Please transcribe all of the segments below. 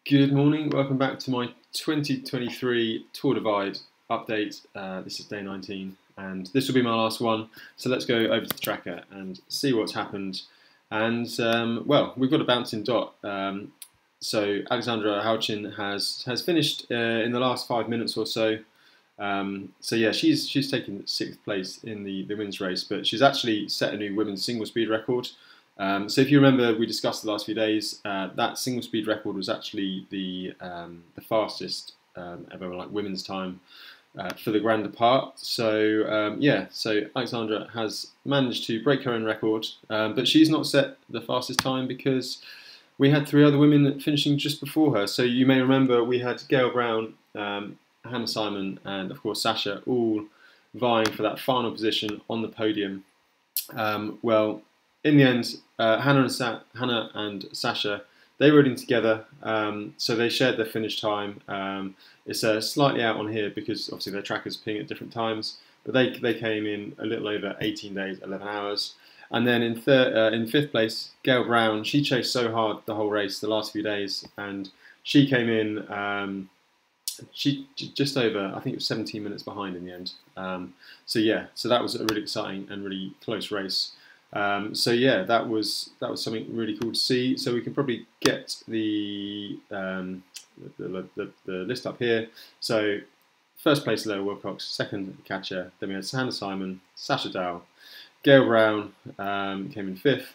Good morning, welcome back to my 2023 Tour Divide update. This is day 19 and this will be my last one, so let's go over to the tracker and see what's happened. And well, we've got a bouncing dot. So Alexandra Houchin has finished in the last 5 minutes or so. So yeah, she's taken 6th place in the women's race, but she's actually set a new women's single speed record. So if you remember, we discussed the last few days, that single speed record was actually the fastest ever, like women's time for the Grand Depart. So yeah, so Alexandra has managed to break her own record, but she's not set the fastest time because we had 3 other women finishing just before her. So you may remember we had Gail Brown, Hannah Simon, and of course Sasha all vying for that final position on the podium. Well, in the end, Hannah and Sasha, they rode in together, so they shared their finish time. It's slightly out on here because obviously their trackers ping at different times, but they came in a little over 18 days, 11 hours. And then in 5th place, Gail Brown, she chased so hard the whole race, the last few days, and she came in she just over, I think it was 17 minutes behind in the end. So yeah, so that was a really exciting and really close race. So yeah, that was something really cool to see. So we can probably get the list up here. So first place Lael Wilcox, second Katja, then we had Hannah Simon, Sasha Dow, Gail Brown came in 5th,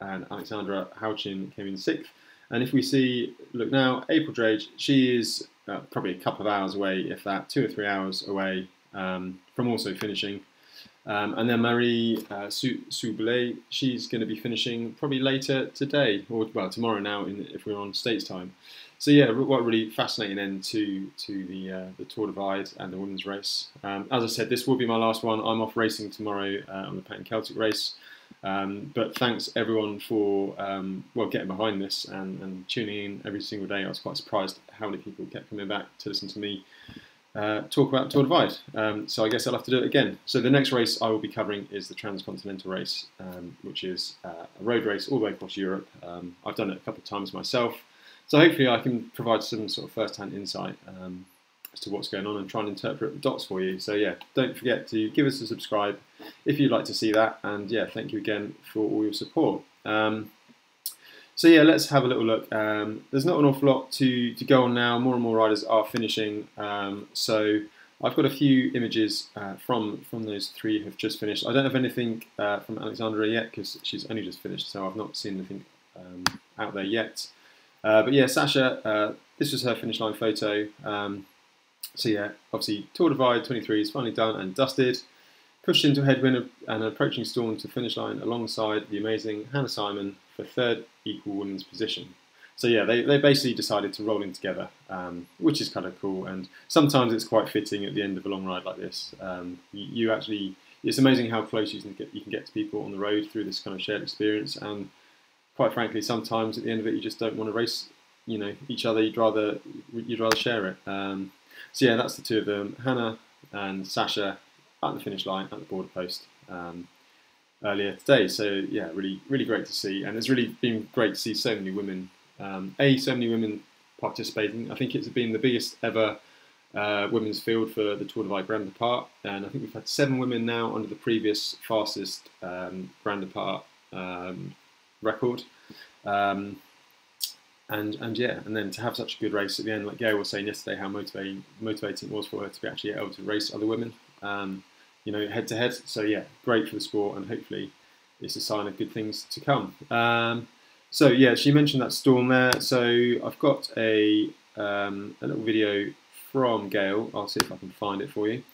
and Alexandra Houchin came in 6th. And if we look now, April Drage, she is probably a couple of hours away, if that, 2 or 3 hours away from also finishing. And then Marie Soublé, she's going to be finishing probably later today, or well tomorrow now, if we're on States time. So yeah, what a really fascinating end to the Tour Divide and the women's race. As I said, this will be my last one. I'm off racing tomorrow on the Pan Celtic race. But thanks everyone for well, getting behind this and tuning in every single day. I was quite surprised how many people kept coming back to listen to me talk about Tour Divide. So I guess I'll have to do it again. So the next race I will be covering is the Transcontinental race, which is a road race all the way across Europe. I've done it a couple of times myself, so hopefully I can provide some sort of first-hand insight as to what's going on and try and interpret the dots for you. So yeah, don't forget to give us a subscribe if you'd like to see that, and yeah, thank you again for all your support. So yeah, let's have a little look. There's not an awful lot to go on now. More and more riders are finishing. So I've got a few images from those 3 who have just finished. I don't have anything from Alexandra yet because she's only just finished, so I've not seen anything out there yet. But yeah, Sasha, this was her finish line photo. So yeah, obviously Tour Divide 23 is finally done and dusted. Pushed into a headwind and an approaching storm to finish line alongside the amazing Hannah Simon for 3rd equal women's position. So yeah, they basically decided to roll in together, which is kind of cool, and sometimes it's quite fitting at the end of a long ride like this. You actually, it's amazing how close you can get to people on the road through this kind of shared experience, and quite frankly, sometimes at the end of it, you just don't want to race, you know, each other. You'd rather share it. So yeah, that's the 2 of them, Hannah and Sasha, at the finish line at the border post earlier today. So yeah, really great to see, and it's really been great to see so many women. So many women participating. I think it's been the biggest ever women's field for the Tour Divide Grand Depart, and I think we've had 7 women now under the previous fastest Grand Depart record. And yeah, and then to have such a good race at the end, like Gail was saying yesterday, how motivating it was for her to be actually able to race other women, you know, head to head. So yeah, great for the sport, and hopefully it's a sign of good things to come. So yeah, she mentioned that storm there. So I've got a little video from Gail. I'll see if I can find it for you.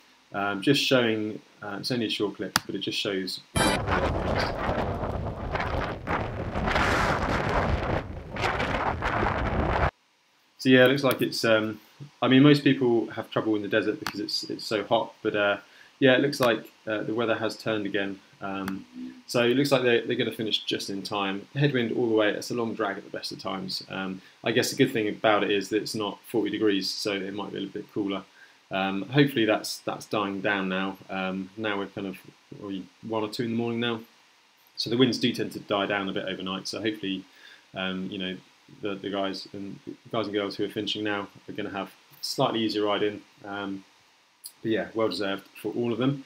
Just showing, it's only a short clip, but it just shows. So yeah, it looks like it's, I mean, most people have trouble in the desert because it's so hot, but yeah, it looks like the weather has turned again. So it looks like they're going to finish just in time. Headwind all the way, it's a long drag at the best of times. I guess the good thing about it is that it's not 40 degrees, so it might be a little bit cooler. Hopefully that's dying down now. Now we're kind of 1 or 2 in the morning now. So the winds do tend to die down a bit overnight, so hopefully you know, the guys and girls who are finishing now are going to have slightly easier riding. But yeah, well deserved for all of them.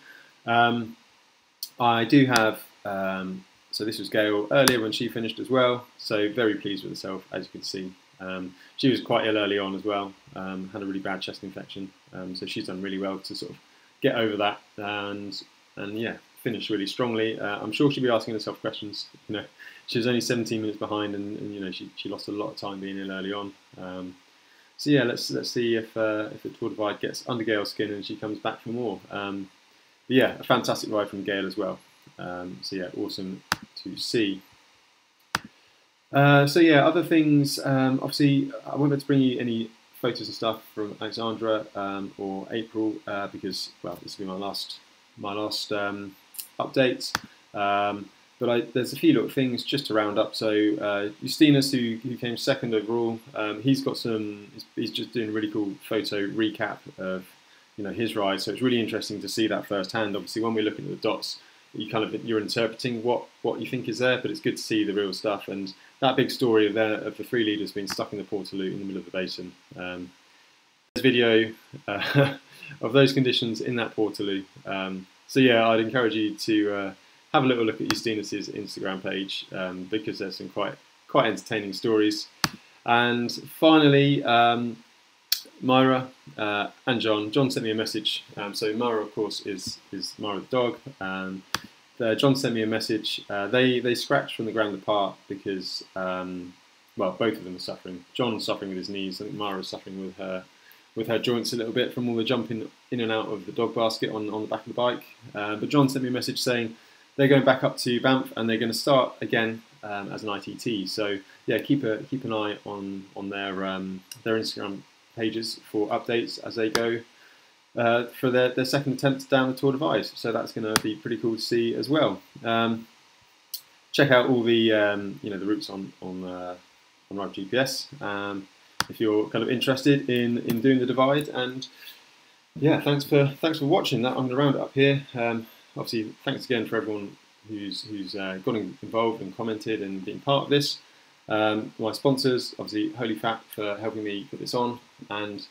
I do have, so this was Gail earlier when she finished as well, so very pleased with herself, as you can see. She was quite ill early on as well, had a really bad chest infection, so she's done really well to sort of get over that and yeah, finish really strongly. I'm sure she'll be asking herself questions. You know, she was only 17 minutes behind, and you know, she lost a lot of time being ill early on. So yeah, let's see if the Tour Divide gets under Gail's skin and she comes back for more. But yeah, a fantastic ride from Gail as well. So yeah, awesome to see. So yeah, other things. Obviously, I won't be able to bring you any photos and stuff from Alexandra or April because, well, this will be my last update. But there's a few little things just to round up. So Justinas, who came second overall, he's just doing a really cool photo recap of, you know, his ride. So it's really interesting to see that firsthand. Obviously, when we're looking at the dots, you're interpreting what you think is there, but it's good to see the real stuff. And that big story of the three leaders being stuck in the Portaloo in the middle of the basin. There's a video of those conditions in that Portaloo. So yeah, I'd encourage you to have a little look at Justinas' Instagram page because there's some quite entertaining stories. And finally, Myra and John. John sent me a message. So Myra, of course, is Myra the dog. John sent me a message. They scratched from the ground apart because, well, both of them are suffering. John's suffering with his knees. I think Myra's suffering with her joints a little bit from all the jumping in and out of the dog basket on the back of the bike. But John sent me a message saying they're going back up to Banff and they're going to start again as an ITT. So yeah, keep an eye on their Instagram pages for updates as they go for their second attempt down the Tour Divide. So that's going to be pretty cool to see as well. Check out all the the routes on Ride GPS if you're kind of interested in doing the Divide. And yeah, thanks for watching that. I'm going to round it up here. Obviously, thanks again for everyone who's got involved and commented and been part of this. My sponsors, obviously Holyfat, for helping me put this on, and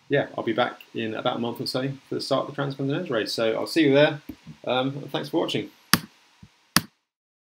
yeah, I'll be back in about a month or so for the start of the Transcontinental race. So I'll see you there. Thanks for watching.